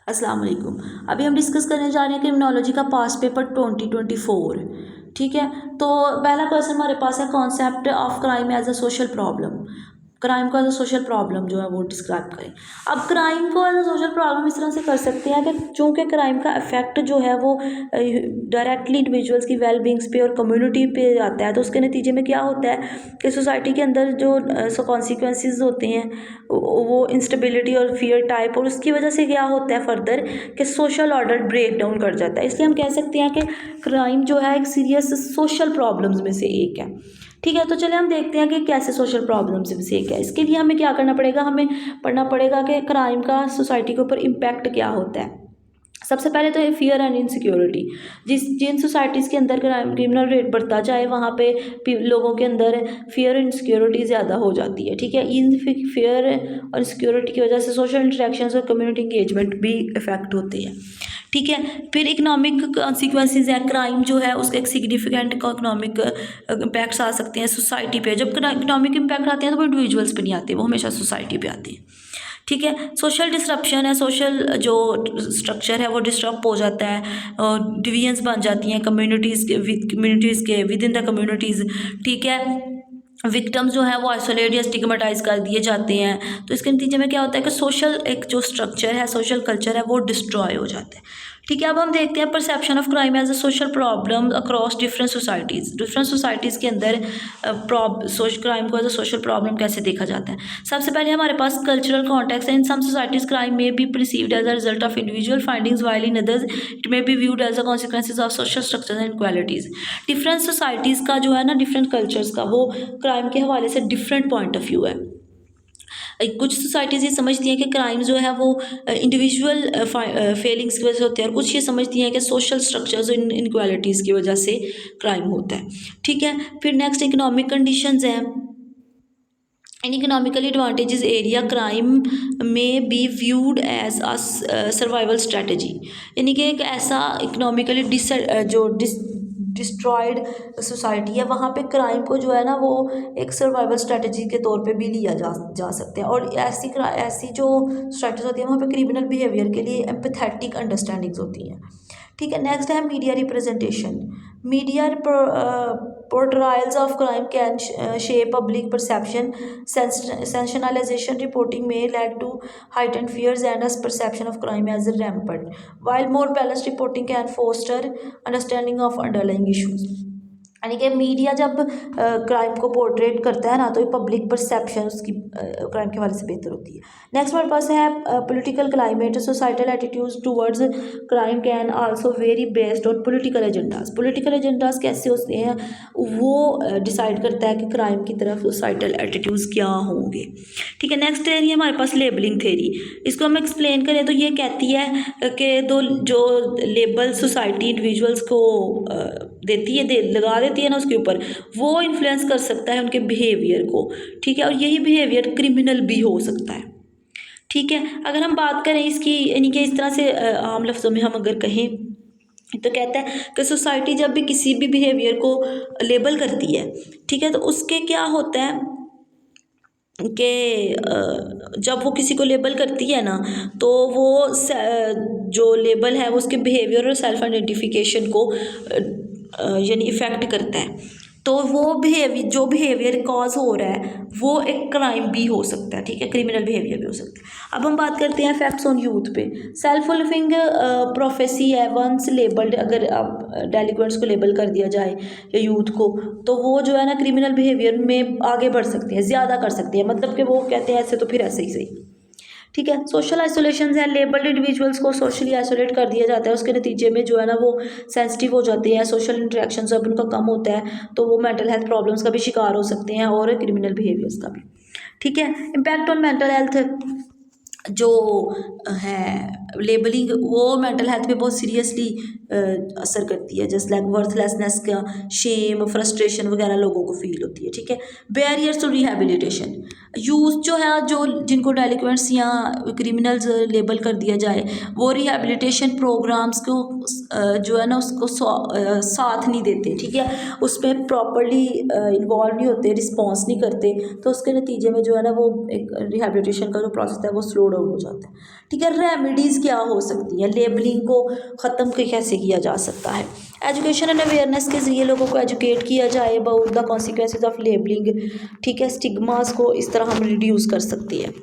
अस्सलाम वालेकुम। अभी हम डिस्कस करने जा रहे हैं क्रिमिनोलॉजी का पास्ट पेपर 2024। ठीक है, तो पहला क्वेश्चन हमारे पास है concept of crime as a social problem. Crime को एज अ सोशल प्रॉब्लम जो है वो डिस्क्राइब करें। अब क्राइम को एज अ सोशल प्रॉब्लम इस तरह से कर सकते हैं कि चूँकि क्राइम का इफेक्ट जो है वो डायरेक्टली इंडिविजुअल्स की वेल बींग्स पे और कम्युनिटी पे आता है, तो उसके नतीजे में क्या होता है कि सोसाइटी के अंदर जो कॉन्सिक्वेंसेस होते हैं वो इंस्टेबिलिटी और फियर टाइप, और उसकी वजह से क्या होता है फर्दर कि सोशल ऑर्डर ब्रेक डाउन कर जाता है। इसलिए हम कह सकते हैं कि क्राइम जो है एक सीरियस सोशल प्रॉब्लम्स में से एक है। ठीक है, तो चलिए हम देखते हैं कि कैसे सोशल प्रॉब्लम्स में से एक है। इसके लिए हमें क्या करना पड़ेगा, हमें पढ़ना पड़ेगा कि क्राइम का सोसाइटी के ऊपर इम्पैक्ट क्या होता है। सबसे पहले तो ये फियर एंड इनसिक्योरिटी। जिन सोसाइटीज़ के अंदर क्रिमिनल रेट बढ़ता जाए वहाँ पे लोगों के अंदर फियर एंड इनसिक्योरिटी ज़्यादा हो जाती है। ठीक है, इन फियर और इनसिक्योरिटी की वजह से सोशल इंटरेक्शंस और कम्युनिटी इंगेजमेंट भी इफेक्ट होते हैं। ठीक है, फिर इकोनॉमिक कॉन्सिक्वेंसेज है। क्राइम जो है उसके एक सिग्निफिकेंट इकोनॉमिक इम्पैक्ट्स आ सकते हैं सोसाइटी पे। जब इकोनॉमिक इम्पैक्ट आते हैं तो वो इंडिविजुअल्स पे नहीं आते, वो हमेशा सोसाइटी पे आते हैं। ठीक है, सोशल डिसरप्शन है। सोशल जो स्ट्रक्चर है वो डिस्टर्ब हो जाता है, डिवीजन्स बन जाती हैं कम्युनिटीज़ के विद इन द कम्युनिटीज़। ठीक है, विक्टिम्स जो है वो आइसोलेट या स्टिग्मेटाइज कर दिए जाते हैं। तो इसके नतीजे में क्या होता है कि सोशल एक जो स्ट्रक्चर है, सोशल कल्चर है, वो डिस्ट्रॉय हो जाता है। ठीक है, अब हम देखते हैं perception of crime as a social problem across different societies के अंदर क्राइम को एज अ सोशल प्रॉब्लम कैसे देखा जाता है। सबसे पहले हमारे पास कल्चरल कॉन्टेक्स्ट है। In some societies crime may be perceived as a result of individual findings while in others it may be viewed as a consequences of social structures and equalities. Different societies का जो है ना, different cultures का वो crime के हवाले से different point of view है। कुछ सोसाइटीज़ ये समझती हैं कि क्राइम जो है वो इंडिविजुअल फेलिंग्स की वजह से होते हैं, और कुछ ये समझती हैं कि सोशल स्ट्रक्चर्स और इनक्वालिटीज़ की वजह से क्राइम होता है। ठीक है, फिर नेक्स्ट इकोनॉमिक कंडीशंस हैं। In economically advantages area crime may be viewed as a survival strategy, यानी कि एक ऐसा इकोनॉमिकली डिस्ट्रॉयड सोसाइटी है वहाँ पे क्राइम को जो है ना वो एक सर्वाइवल स्ट्रेटजी के तौर पे भी लिया जा सकते हैं। और ऐसी जो स्ट्रेटजीज होती है वहाँ पे क्रिमिनल बिहेवियर के लिए एम्पैथेटिक अंडरस्टैंडिंग्स होती हैं। ठीक है, नेक्स्ट है media representation. Media portrayals of crime can shape public perception. Sensationalization reporting may lead to heightened fears and a perception of crime as rampant, while more balanced reporting can foster understanding of underlying issues. यानी कि media जब crime को portrait करता है ना, तो public perception उसकी crime के हवाले से बेहतर होती है। नेक्स्ट हमारे पास है political climate. Societal attitudes towards crime can also very based on political agendas. Political agendas कैसे होते हैं वो डिसाइड करता है कि क्राइम की तरफ सोसाइटल एटीट्यूड्स क्या होंगे। ठीक है, नेक्स्ट है हमारे पास लेबलिंग थेरी। इसको हम एक्सप्लेन करें तो ये कहती है कि जो लेबल सोसाइटी इंडिविजुअल्स को देती है लगा देती है ना उसके ऊपर, वो इन्फ्लुएंस कर सकता है उनके बिहेवियर को। ठीक है, और यही बिहेवियर क्रिमिनल भी हो सकता है। ठीक है, अगर हम बात करें इसकी, यानी कि इस तरह से आम लफ्ज़ों में हम अगर कहें तो कहता है कि सोसाइटी जब भी किसी भी बिहेवियर को लेबल करती है, ठीक है, तो उसके क्या होता है कि जब वो किसी को लेबल करती है ना, तो वो जो लेबल है वो उसके बिहेवियर और सेल्फ आइडेंटिफिकेशन को यानी इफ़ेक्ट करता है। तो वो जो बिहेवियर कॉज हो रहा है वो एक क्राइम भी हो सकता है। ठीक है, क्रिमिनल बिहेवियर भी हो सकता है। अब हम बात करते हैं इफेक्ट्स ऑन यूथ पे। सेल्फ फुलफिलिंग प्रोफेसी है। वंस लेबल्ड, अगर अब डेलिक्वेंट्स को लेबल कर दिया जाए या यूथ को, तो वो जो है ना क्रिमिनल बिहेवियर में आगे बढ़ सकते हैं, ज़्यादा कर सकते हैं। मतलब कि वो कहते हैं ऐसे तो फिर ऐसे ही सही। ठीक है, सोशल आइसोलेशन है। लेबल्ड इंडिविजुअल्स को सोशली आइसोलेट कर दिया जाता है, उसके नतीजे में जो है ना वो सेंसिटिव हो जाते हैं, सोशल इंटरेक्शन जब उनका कम होता है तो वो मेंटल हेल्थ प्रॉब्लम्स का भी शिकार हो सकते हैं और क्रिमिनल बिहेवियर्स का भी। ठीक है, इम्पैक्ट ऑन मेंटल हेल्थ जो है लेबलिंग, वो मेंटल हेल्थ पे बहुत सीरियसली असर करती है। जस्ट लाइक वर्थलेसनेस का शेम, फ्रस्ट्रेशन वगैरह लोगों को फील होती है। ठीक है, बैरियर्स टू रिहेबिलिटेशन। यूथ जो है, जो जिनको डेलिक्वेंट्स या क्रिमिनल्स लेबल कर दिया जाए, वो रिहेबिलिटेशन प्रोग्राम्स को जो है ना उसको साथ नहीं देते। ठीक है, उस पर प्रॉपरली इन्वॉल्व नहीं होते, रिस्पॉन्स नहीं करते, तो उसके नतीजे में जो है ना वो एक रिहेबिलिटेशन का जो प्रोसेस है वो स्लो डाउन हो जाता है। ठीक है, रेमेडीज़ क्या हो सकती है, लेबलिंग को ख़त्म कैसे किया जा सकता है। एजुकेशन एंड अवेयरनेस के ज़रिए लोगों को एजुकेट किया जाए about the consequences of labelling, ठीक है, स्टिग्मास को इस तरह हम रिड्यूस कर सकते हैं।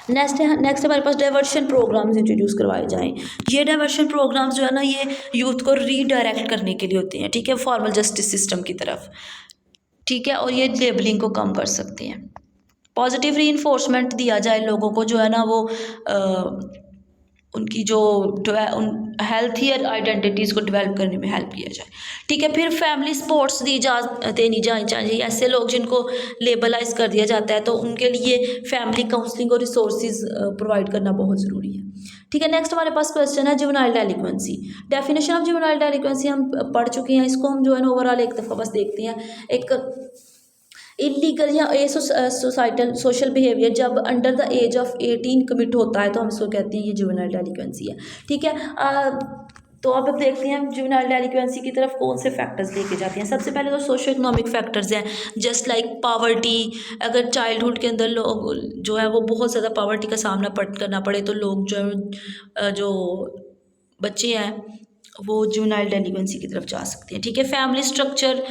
नेक्स्ट हमारे पास डाइवर्शन प्रोग्राम्स इंट्रोड्यूस करवाए जाएं। ये डाइवर्शन प्रोग्राम्स जो है ना, ये यूथ को रीडायरेक्ट करने के लिए होते हैं, ठीक है, फॉर्मल जस्टिस सिस्टम की तरफ, ठीक है, और ये लेबलिंग को कम कर सकते हैं। पॉजिटिव रीइंफोर्समेंट दिया जाए लोगों को, जो है ना वो उनकी जो उन हेल्थी आइडेंटिटीज़ को डेवलप करने में हेल्प किया जाए, ठीक है। फिर फैमिली सपोर्ट्स देनी जानी चाहिए। ऐसे लोग जिनको लेबलाइज कर दिया जाता है तो उनके लिए फैमिली काउंसलिंग और रिसोर्सेज प्रोवाइड करना बहुत ज़रूरी है, ठीक है। नेक्स्ट हमारे पास क्वेश्चन है जुवेनाइल डेलिक्वेंसी। डेफिनेशन ऑफ जुवेनाइल डेलिक्वेंसी हम पढ़ चुके हैं, इसको हम जो है ना ओवरऑल एक दफ़ा बस देखते हैं। एक इलीगल या सोसाइटल सोशल बिहेवियर जब under the age of 18 commit होता है तो हम इसको कहते हैं ये जुवेनाइल डेलिक्वेंसी है, ठीक है। तो अब देखते हैं जुवेनाइल डेलिक्वेंसी की तरफ कौन से फैक्टर्स लेके जाते हैं। सबसे पहले तो सोशो इकोनॉमिक फैक्टर्स हैं, जस्ट लाइक पावर्टी। अगर चाइल्डहुड के अंदर लोग जो है वो बहुत ज़्यादा पावर्टी का सामना करना पड़े तो लोग जो है जो बच्चे हैं वो जुवेनाइल डेलिक्वेंसी की तरफ जा सकते हैं, ठीक है। फैमिली स्ट्रक्चर,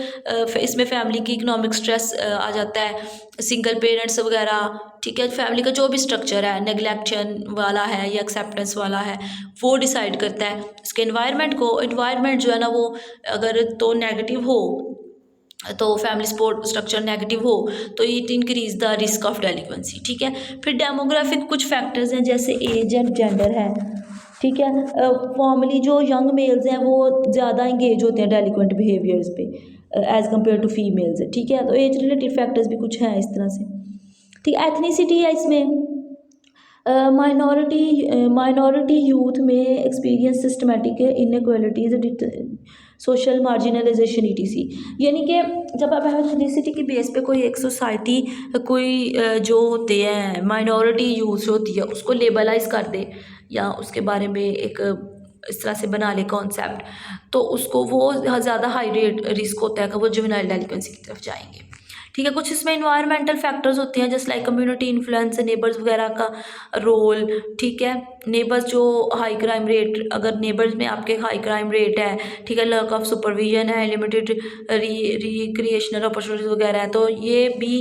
इसमें फैमिली की इकोनॉमिक स्ट्रेस आ जाता है, सिंगल पेरेंट्स वगैरह, ठीक है। फैमिली का जो भी स्ट्रक्चर है, नेग्लेक्शन वाला है या एक्सेप्टेंस वाला है, वो डिसाइड करता है इसके एनवायरनमेंट जो है ना वो अगर तो नेगेटिव हो तो फैमिली सपोर्ट स्ट्रक्चर नेगेटिव हो तो it increase the risk of delinquency, ठीक है। फिर डेमोग्राफिक कुछ फैक्टर्स हैं जैसे एज एंड जेंडर है, ठीक है। फॉर्मली जो यंग मेल्स हैं वो ज़्यादा इंगेज होते हैं डेलिक्वेंट बिहेवियर्स पे एज़ कम्पेयर टू फीमेल्स, ठीक है। तो एज रिलेटेड फैक्टर्स भी कुछ हैं इस तरह से, ठीक है। एथनिसिटी है इसमें, माइनॉरिटी यूथ में experience systematic inequalities, social marginalisation ETC। यानी कि जब आप एथनिसिटी की बेस पे कोई एक सोसाइटी कोई जो होते हैं माइनॉरिटी यूथ होती है उसको लेबलाइज कर दे या उसके बारे में एक इस तरह से बना ले कॉन्सेप्ट, तो उसको वो ज़्यादा हाई रेट रिस्क होता है कि वो जुवेनाइल डेलिक्वेंसी की तरफ जाएंगे, ठीक है। कुछ इसमें इन्वायरमेंटल फैक्टर्स होते हैं जैसे लाइक कम्युनिटी इन्फ्लुएंस, नेबर्स वगैरह का रोल, ठीक है। नेबर्स जो हाई क्राइम रेट, अगर नेबर्स में आपके हाई क्राइम रेट है, ठीक है, लैक ऑफ सुपरविजन है, लिमिटेड रिक्रिएशनल अपॉर्चुनिटीज़ वगैरह है, तो ये भी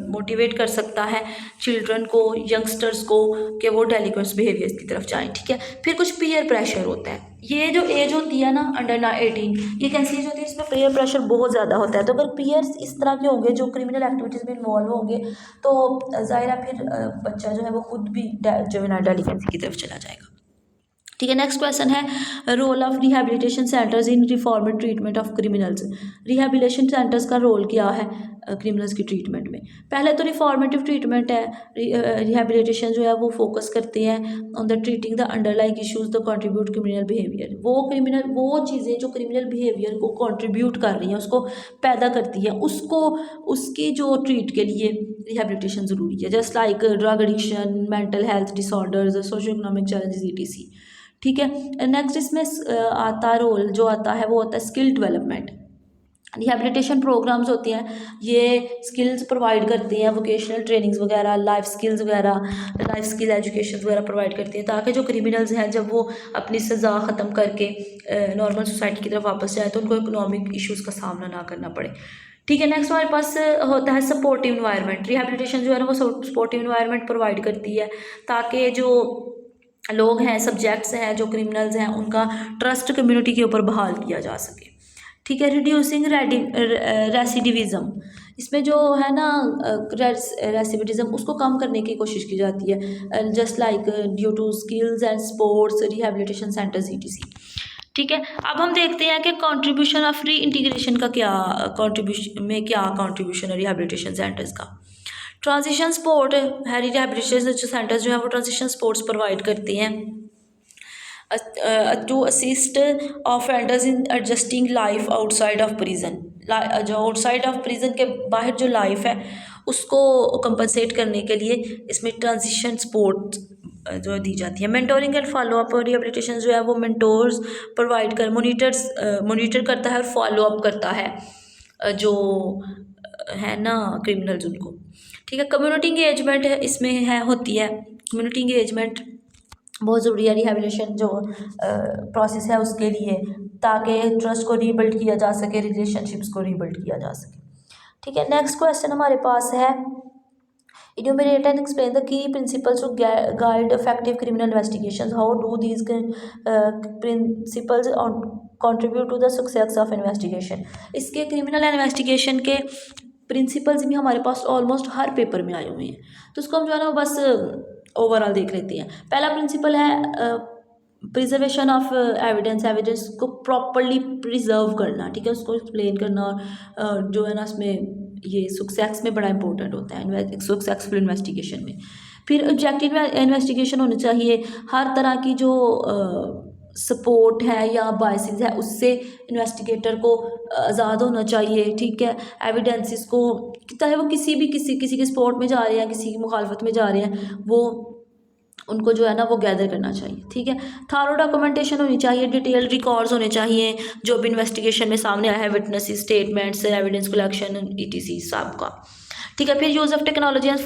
मोटिवेट कर सकता है चिल्ड्रन को, यंगस्टर्स को कि वो डेलिक्वेंट बिहेवियर्स की तरफ जाएँ, ठीक है। फिर कुछ पीयर प्रेशर होता है। ये जो एज होती है ना अंडर 18, ये कैसी एज होती है इसमें पीयर प्रेशर बहुत ज़्यादा होता है। तो अगर पीयर्स इस तरह के होंगे जो क्रिमिनल एक्टिविटीज़ में इन्वॉल्व होंगे तो ज़ाहिर है फिर बच्चा जो है वो खुद भी जुवेनाइल डेलिक्वेंसी की तरफ चला जाएगा, ठीक है। नेक्स्ट क्वेश्चन है role of rehabilitation centres in reformative treatment of criminals. Rehabilitation centres का रोल क्या है क्रिमिनल्स की ट्रीटमेंट में। पहले तो रिफॉर्मेटिव ट्रीटमेंट है, रिहैबिलिटेशन जो है वो फोकस करते हैं on the treating the underlying issues the contribute criminal behaviour. वो चीज़ें जो क्रिमिनल बिहेवियर को कंट्रीब्यूट कर रही हैं उसको पैदा करती है, उसको उसकी जो ट्रीट के लिए रिहैबिलिटेशन ज़रूरी है, just like drug addiction, mental health disorders, socio economic challenges ETC, ठीक है। नेक्स्ट इसमें आता रोल जो आता है वो होता है स्किल डेवलपमेंट। रिहैबिलिटेशन प्रोग्राम्स होते हैं, ये स्किल्स प्रोवाइड करते हैं, वोकेशनल ट्रेनिंग्स वगैरह, लाइफ स्किल एजुकेशन वगैरह प्रोवाइड करते हैं ताकि जो क्रिमिनल्स हैं जब वो अपनी सज़ा ख़त्म करके नॉर्मल सोसाइटी की तरफ वापस जाए तो उनको इकोनॉमिक इश्यूज़ का सामना ना करना पड़े, ठीक है। नेक्स्ट हमारे पास होता है सपोर्टिव इन्वायरमेंट। रिहैबिलिटेशन जो है ना वो सपोर्टिव इन्वायरमेंट प्रोवाइड करती है ताकि जो लोग हैं, सब्जेक्ट्स हैं, जो क्रिमिनल्स हैं, उनका ट्रस्ट कम्युनिटी के ऊपर बहाल किया जा सके, ठीक है। रिड्यूसिंग रेसिडिविज़म, इसमें जो है ना रेसिडिविज़म उसको कम करने की कोशिश की जाती है, just like due to skills and sports rehabilitation centres ETC, ठीक है। अब हम देखते हैं कि कंट्रीब्यूशन ऑफ री इंटीग्रेशन का क्या कंट्रीब्यूशन है रिहैबिलिटेशन सेंटर्स का। ट्रांजिशन सपोर्ट है, रिहैबिलिटेशन सेंटर्स जो है वो ट्रांजिशन सपोर्ट्स प्रोवाइड करते हैं to assist offenders in adjusting life outside of prison. जो आउटसाइड ऑफ प्रिजन के बाहर जो लाइफ है उसको कंपनसेट करने के लिए इसमें ट्रांजिशन सपोर्ट जो दी जाती है। Mentoring and follow up rehabilitation जो है वो मेंटोर्स प्रोवाइड कर मोनिटर करता है और फॉलो अप करता है जो है ना क्रिमिनल्स उनको, ठीक है। कम्युनिटी इंगेजमेंट है इसमें होती है कम्युनिटी इंगेजमेंट बहुत ज़रूरी है रिहेबिलिटेशन जो प्रोसेस है उसके लिए, ताकि ट्रस्ट को रीबिल्ड किया जा सके, रिलेशनशिप्स को रीबिल्ड किया जा सके। ठीक है, नेक्स्ट क्वेश्चन हमारे पास है, enumerate and explain the key principles to guide effective criminal investigations. How do these principles contribute to the success of investigation? इसके क्रिमिनल इन्वेस्टिगेशन के प्रिंसिपल्स भी हमारे पास ऑलमोस्ट हर पेपर में आए हुए हैं, तो उसको हम जो है ना बस ओवरऑल देख लेते हैं। पहला प्रिंसिपल है प्रिजर्वेशन ऑफ एविडेंस, एविडेंस को प्रॉपरली प्रिजर्व करना, ठीक है, उसको एक्सप्लेन करना, और जो है ना उसमें ये सक्सेस में बड़ा इंपॉर्टेंट होता है सक्सेसफुल इन्वेस्टिगेशन में। फिर ऑब्जेक्टिव इन्वेस्टिगेशन होनी चाहिए, हर तरह की जो सपोर्ट है या बायसेस है उससे इन्वेस्टिगेटर को आज़ाद होना चाहिए, ठीक है। एविडेंसेस को, चाहे वो किसी के सपोर्ट में जा रहे हैं, किसी की मुखालफत में जा रहे हैं, वो उनको जो है ना वो गैदर करना चाहिए, ठीक है। थारो डॉक्यूमेंटेशन होनी चाहिए, डिटेल्ड रिकॉर्ड्स होने चाहिए जो भी इन्वेस्टिगेशन में सामने आया है, witnesses, statements, evidence collection, ETC सब का, ठीक है। फिर use of technology and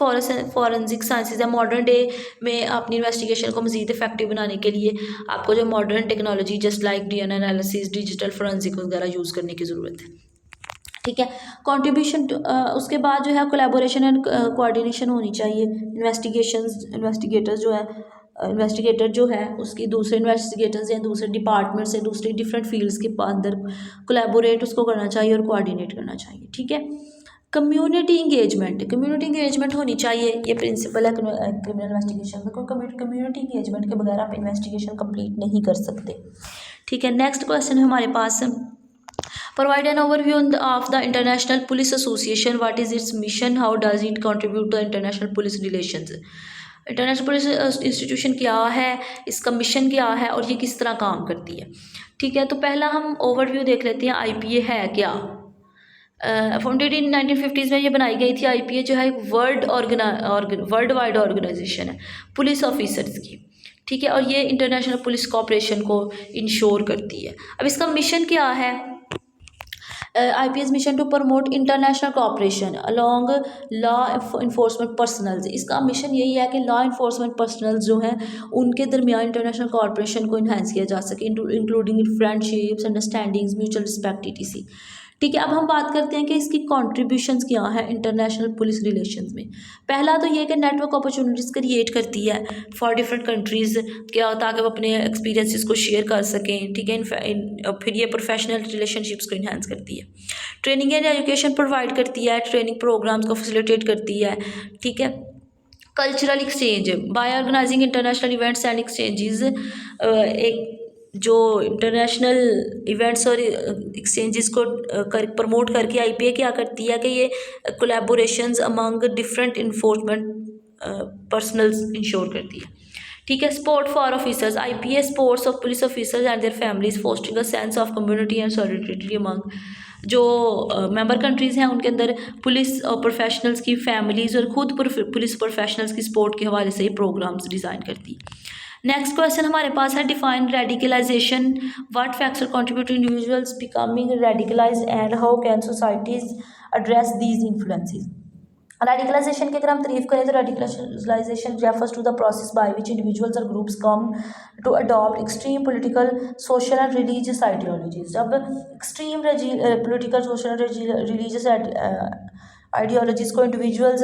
forensic sciences है। मॉडर्न डे में अपनी इन्वेस्टिगेशन को मज़ीद इफेक्टिव बनाने के लिए आपको जो modern technology just like DNA analysis, digital forensic वगैरह यूज़ करने की ज़रूरत है, ठीक है। कंट्रीब्यूशन उसके बाद जो है कोलैबोरेशन एंड कोऑर्डिनेशन होनी चाहिए। इन्वेस्टिगेटर जो है उसकी दूसरे इन्वेस्टिगेटर्स या दूसरे डिपार्टमेंट से, दूसरे डिफरेंट फील्ड्स के अंदर कोलैबोरेट उसको करना चाहिए और कोऑर्डिनेट करना चाहिए, ठीक है। कम्युनिटी इंगेजमेंट होनी चाहिए, ये प्रिंसिपल है क्रिमिनल इन्वेस्टिगेशन का, क्योंकि कम्युनिटी इंगेजमेंट के बगैर आप इन्वेस्टिगेशन कंप्लीट नहीं कर सकते, ठीक है। नेक्स्ट क्वेश्चन है हमारे पास, provide an overview of the International Police Association. What is its mission? How does it contribute to international police relations? International police institution क्या है, इसका मिशन क्या है और ये किस तरह काम करती है, ठीक है। तो पहला हम ओवरव्यू देख लेते हैं, IPA है क्या। फाउंडेड इन 1950s में ये बनाई गई थी। IPA जो है एक वर्ल्ड वाइड ऑर्गेनाइजेशन है पुलिस ऑफिसर्स की, ठीक है, और ये इंटरनेशनल पुलिस कोऑपरेशन को इंश्योर करती है। अब इसका मिशन क्या है, IPS mission to promote international cooperation along law enforcement personnels. इसका मिशन यही है कि लॉ इन्फोर्समेंट पर्सनल्स जो हैं उनके दरमियान इंटरनेशनल कोऑपरेशन को इन्हांस किया जा सके, including friendships, understandings, mutual respect, ETC, ठीक है। अब हम बात करते हैं कि इसकी कॉन्ट्रीब्यूशंस क्या है इंटरनेशनल पुलिस रिलेशंस में। पहला तो ये कि नेटवर्क अपॉर्चुनिटीज़ क्रिएट करती है फॉर डिफरेंट कंट्रीज़ क्या, ताकि वो अपने एक्सपीरियंसेस को शेयर कर सकें, ठीक है। फिर ये प्रोफेशनल रिलेशनशिप्स को इन्हांस करती है। ट्रेनिंग एंड एजुकेशन प्रोवाइड करती है, ट्रेनिंग प्रोग्राम्स को फैसिलिटेट करती है, ठीक है। Cultural exchange by organising international events and exchanges, एक जो इंटरनेशनल इवेंट्स और एक्सचेंजेस को प्रमोट करके IPA क्या करती है कि ये collaborations among different enforcement personnels ensure करती है, ठीक है। Support for officers, IPA supports of police officers and their families, fostering a sense of community and solidarity among जो मेंबर कंट्रीज़ हैं उनके अंदर पुलिस प्रोफेशनल्स की फैमिलीज़ और खुद पुलिस प्रोफेशनल्स की सपोर्ट के हवाले से ये प्रोग्राम्स डिज़ाइन करती है। नेक्स्ट क्वेश्चन हमारे पास है, define radicalization, what factor contribute to individuals becoming radicalized and how can societies address these influences. Radicalization की अगर हम तारीफ करें तो radicalization refers to the process by which individuals और groups come to adopt extreme political, social and religious ideologies. जब extreme political, social and religious ideologies को individuals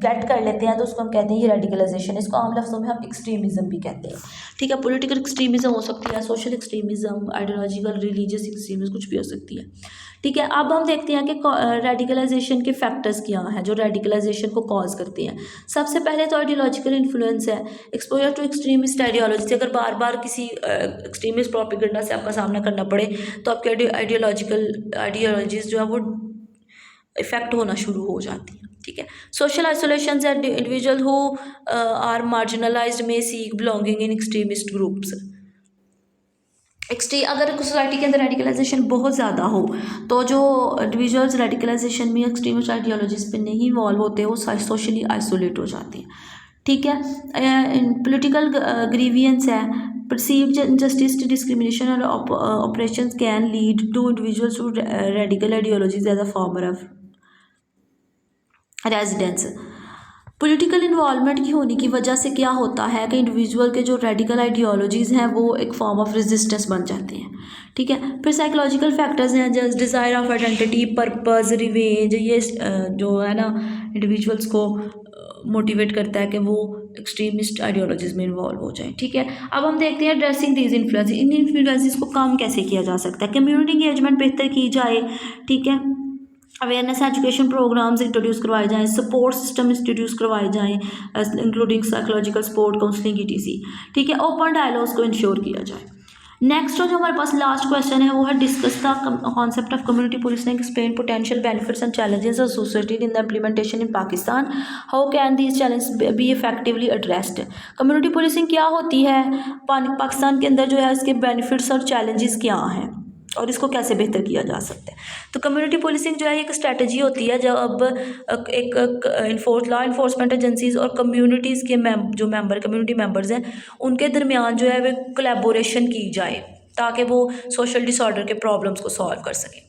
get कर लेते हैं तो उसको हम कहते हैं ये रेडिकलाइजेशन। इसको आम लफ्ज़ों में हम एक्सट्रीमिज़म भी कहते हैं, ठीक है। पॉलिटिकल एक्सट्रीमिज़म हो सकती है, social extremism, ideological, religious extremism, कुछ भी हो सकती है, ठीक है। अब हम देखते हैं कि रेडिकलाइजेशन के फैक्टर्स क्या हैं जो रेडिकलाइजेशन को कॉज करते हैं। सबसे पहले तो आइडियोलॉजिकल इन्फ्लुएंस है, एक्सपोजर टू एक्सट्रीमिस्ट आइडियोलॉजी। अगर बार बार किसी एक्सट्रीमिस्ट प्रोपेगेंडा से आपका सामना करना पड़े तो आपके आइडियोलॉजीज जो है वो इफेक्ट होना शुरू हो जाती है, ठीक है। Social isolation and individual who are marginalised may seek belonging in extremist groups. अगर सोसाइटी के अंदर रेडिकलाइजेशन बहुत ज़्यादा हो तो जो इंडिविजुअल्स रेडिकलाइजेशन में एक्सट्रीमिस्ट आइडियोलॉजीज पे नहीं इन्वॉल्व होते वो सोशली आइसोलेट हो जाते हैं, ठीक है। पॉलिटिकल ग्रीवियंस है, परसीव्ड इनजस्टिस, डिस्क्रिमिनेशन और operations can lead to individuals to radical ideologies as a form of residence. Political involvement की होने की वजह से क्या होता है कि इंडिविजुअल के जो रेडिकल आइडियोलॉजीज़ हैं वो एक फॉर्म ऑफ रेजिस्टेंस बन जाते हैं, ठीक है। फिर साइकोलॉजिकल फैक्टर्स हैं जैसे desire of identity, purpose, revenge, ये जो है ना इंडिविजुअल्स को मोटिवेट करता है कि वो एक्सट्रीमिस्ट आइडियोलॉजीज़ में इन्वॉल्व हो जाए, ठीक है। अब हम देखते हैं dressing these influence, in influences को कम कैसे किया जा सकता है। कम्युनिटी इंगेजमेंट बेहतर की जाए, ठीक है। अवेयरनेस एजुकेशन प्रोग्राम्स इंट्रोड्यूस करवाए जाएँ, सपोर्ट सिस्टम इंट्रोड्यूस करवाए जाएँ, including psychological support, counselling, etc, ठीक है। ओपन डायलॉग्स को इंश्योर किया जाए। नेक्स्ट जो हमारे पास लास्ट क्वेश्चन है वो है discuss the concept of community policing, explain potential benefits and challenges associated in the implementation in Pakistan, how can these challenge B effectively addressed. Community policing क्या होती है पाकिस्तान के अंदर, जो है इसके बेनिफिट्स और चैलेंजेस क्या हैं और इसको कैसे बेहतर किया जा सकता है। तो कम्युनिटी पुलिसिंग जो है एक स्ट्रेटजी होती है जब एक लॉ इन्फोर्समेंट एजेंसीज और कम्युनिटीज़ के जो कम्युनिटी मेंबर्स हैं उनके दरमियान जो है वे कोलैबोरेशन की जाए ताकि वो सोशल डिसऑर्डर के प्रॉब्लम्स को सॉल्व कर सकें।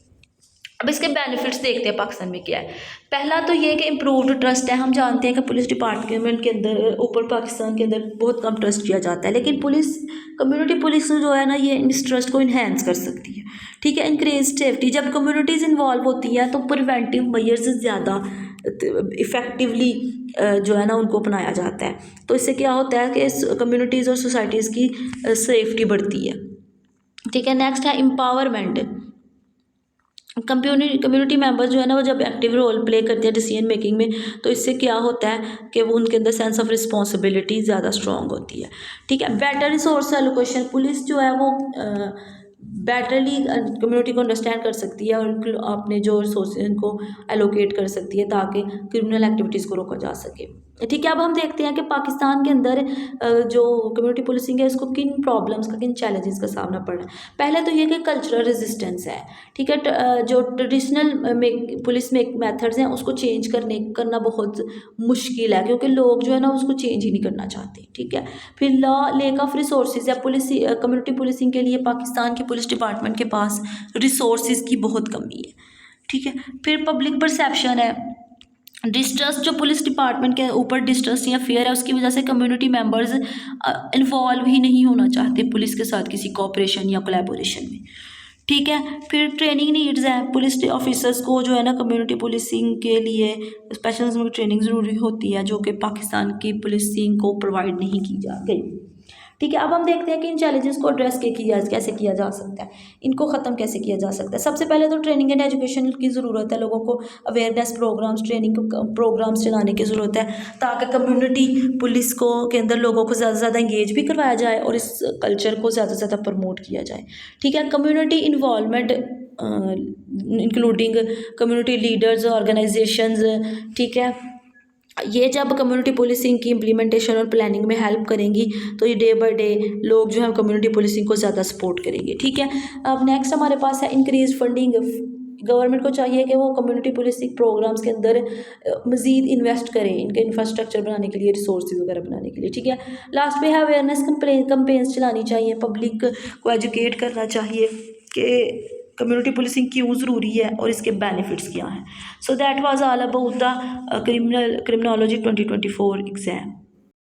अब इसके बेनिफिट्स देखते हैं पाकिस्तान में क्या है। पहला तो ये कि इम्प्रूव्ड ट्रस्ट है। हम जानते हैं कि पुलिस डिपार्टमेंट के अंदर ऊपर पाकिस्तान के अंदर बहुत कम ट्रस्ट किया जाता है, लेकिन कम्युनिटी पुलिस जो है ना ये इस ट्रस्ट को इन्हेंस कर सकती है, ठीक है। इंक्रीज सेफ्टी, जब कम्युनिटीज़ इन्वॉल्व होती हैं तो प्रिवेंटिव मेजर्स ज़्यादा इफ़ेक्टिवली जो है ना उनको अपनाया जाता है। तो इससे क्या होता है कि कम्युनिटीज़ और सोसाइटीज़ की सेफ्टी बढ़ती है, ठीक है। नेक्स्ट है एम्पावरमेंट। कम्युनिटी मेंबर्स जो है ना वो जब एक्टिव रोल प्ले करते हैं डिसीजन मेकिंग में तो इससे क्या होता है कि वो उनके अंदर सेंस ऑफ रिस्पॉन्सिबिलिटी ज़्यादा स्ट्रॉन्ग होती है, ठीक है। बेटर रिसोर्स एलोकेशन, पुलिस जो है वो बेटरली कम्युनिटी को अंडरस्टैंड कर सकती है और अपने जो रिसोर्स इनको एलोकेट कर सकती है ताकि क्रिमिनल एक्टिविटीज़ को रोका जा सके, ठीक है। अब हम देखते हैं कि पाकिस्तान के अंदर जो कम्युनिटी पुलिसिंग है इसको किन प्रॉब्लम्स का, किन चैलेंजेस का सामना पड़ रहा है। पहले तो ये कि कल्चरल रेजिस्टेंस है, ठीक है। जो ट्रेडिशनल पुलिस में मेथड्स हैं उसको चेंज करना बहुत मुश्किल है क्योंकि लोग जो है ना उसको चेंज ही नहीं करना चाहते, ठीक है। फिर लेक ऑफ रिसोर्सेज है। कम्युनिटी पुलिसिंग के लिए पाकिस्तान की पुलिस डिपार्टमेंट के पास रिसोर्सेज की बहुत कमी है, ठीक है। फिर पब्लिक परसेप्शन है, डिस्ट्रस्ट, जो पुलिस डिपार्टमेंट के ऊपर डिस्ट्रस्ट या फियर है उसकी वजह से कम्युनिटी मेंबर्स इन्वॉल्व ही नहीं होना चाहते पुलिस के साथ किसी कोऑपरेशन या कोलैबोरेशन में, ठीक है। फिर ट्रेनिंग नीड्स है। पुलिस ऑफिसर्स को जो है ना कम्युनिटी पुलिसिंग के लिए स्पेशल ट्रेनिंग ज़रूरी होती है जो कि पाकिस्तान की पुलिसिंग को प्रोवाइड नहीं की जा गई, ठीक है। अब हम देखते हैं कि इन चैलेंजेस को एड्रेस कैसे किया जा सकता है, इनको ख़त्म कैसे किया जा सकता है। सबसे पहले तो ट्रेनिंग एंड एजुकेशन की ज़रूरत है, लोगों को अवेयरनेस प्रोग्राम्स, ट्रेनिंग प्रोग्राम्स चलाने की ज़रूरत है ताकि कम्युनिटी पुलिस को के अंदर लोगों को ज़्यादा से ज़्यादा इंगेज भी करवाया जाए और इस कल्चर को ज़्यादा से ज़्यादा प्रमोट किया जाए, ठीक है। Community involvement including community leaders, organisations, ठीक है। ये जब कम्युनिटी पुलिसिंग की इम्प्लीमेंटेशन और प्लानिंग में हेल्प करेंगी तो ये डे बाय डे लोग जो है कम्युनिटी पुलिसिंग को ज़्यादा सपोर्ट करेंगे, ठीक है। अब नेक्स्ट हमारे पास है इंक्रीज फंडिंग। गवर्नमेंट को चाहिए कि वो कम्युनिटी पुलिसिंग प्रोग्राम्स के अंदर मज़ीद इन्वेस्ट करें इनके इंफ्रास्ट्रक्चर बनाने के लिए, रिसोर्सेज वगैरह बनाने के लिए, ठीक है। लास्ट में है अवेयरनेस कंपेन्स चलानी चाहिए, पब्लिक को एजुकेट करना चाहिए कि कम्युनिटी पुलिसिंग क्यों ज़रूरी है और इसके बेनिफिट्स क्या हैं। So that was all about the criminology 2024 exam.